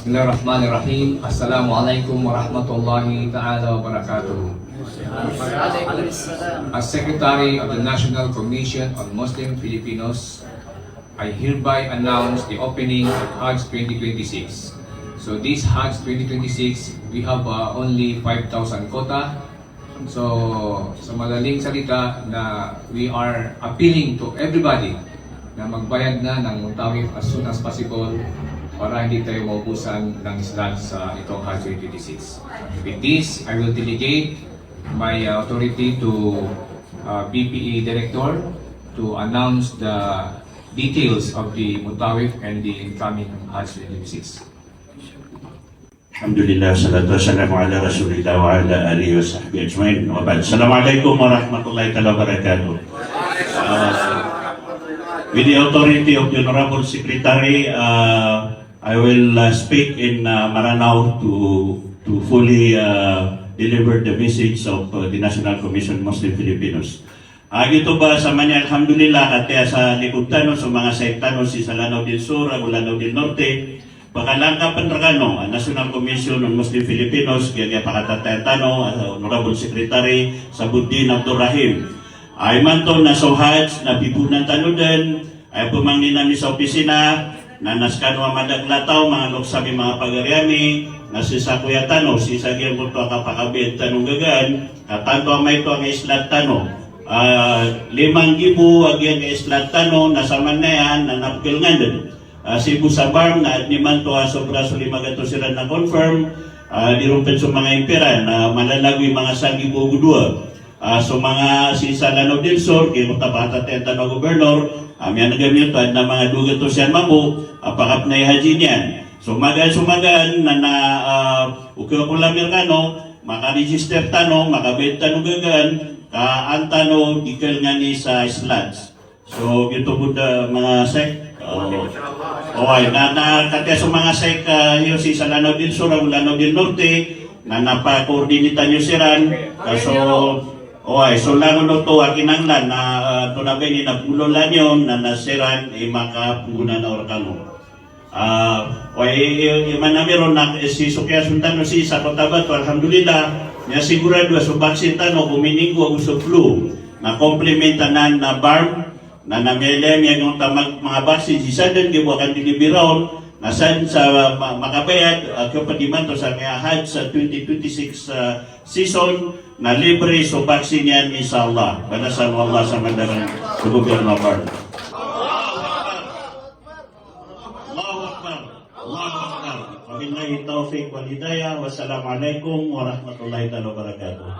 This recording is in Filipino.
Bismillahirrahmanirrahim. Assalamualaikum warahmatullahi ta'ala wabarakatuh. As Secretary of the National Commission on Muslim Filipinos, I hereby announce the opening of Hajj 2026. So this Hajj 2026, we have only 5,000 quota. So sa madaling salita na we are appealing to everybody na magbayad na ng mutawif as soon as possible para hindi tayo maubusan ng slot sa itong Hajj 2026. With this, I will delegate my authority to BPE Director to announce the details of the mutawif and the incoming Hajj 2026. Alhamdulillah, salatu wassalamu ala rasulillah wa ala alihi wa sahbihi ajma'in. Wa ba'd. Assalamualaikum warahmatullahi wabarakatuh. With the authority of the Honorable Secretary, I will speak in Maranao to fully deliver the message of the National Commission on Muslim Filipinos. Ito ba sa manya, alhamdulillah, at sa likutano, sa mga saitano, si Lanao del Sur, Lanao del Norte, pagkalangka panrakano, National Commission on Muslim Filipinos, kaya pakatatayatano, Honorable Secretary, Sabuddin Abdul Rahim. Ay man to na so Hajj, na pipunan tanudan, ay pumangin namin sa opisina, na naskano ang madaglataw, mga loksabi mga pagaryami, na si Sakuya Tano, si Sagyan mo to kapakabit tanong gagan, katanto ang may to ang islat Tano. 5,000 agyan ang islat Tano, nasaman na yan, na napagilngan din. Si Busabar, na adniman to sobra sa 500 sila na confirm, dirumpet sa mga impera, na malalagwi mga sangi bugudua. So mga si Lanao del Sur, kaya mutabatat yung tanong gobernador, yan nagamit to na mga dugat to siya mamu, apakap na ihaji niyan. So sumagan na ukiwa ko lang Amerikano, makaregister tanong, makabit tanong gagan, ang tanong, ikal nga ni sa slots. So ito po mga sek, okay, katya sa mga sek, yung si Lanao del Sur, Lanao del Norte, na napakoordinita nyo siran, kaso okay, so lang no to akinanglan na tunabay ni napulolan yon na nasiran ay makapuna na orkano. Okay, manamiron na si Sukya Suntano si sa Cotabato, alhamdulillah, niya sigurado sa baksin tano kuminingo ang sa flu na komplementanan na barm na namelem yan yung tamag mga baksin si Sadan gibuakan dilibiron na saan sa makabayad kapadiman to sa Hajj sa 2026 season na libre so vaksin yan inshallah. Banasan mo Allah sa mandaran sa gobyerno Bar. Allahu Akbar. Allahu Akbar. Wabillahi taufiq wal hidayah. Wassalamualaikum warahmatullahi wabarakatuh.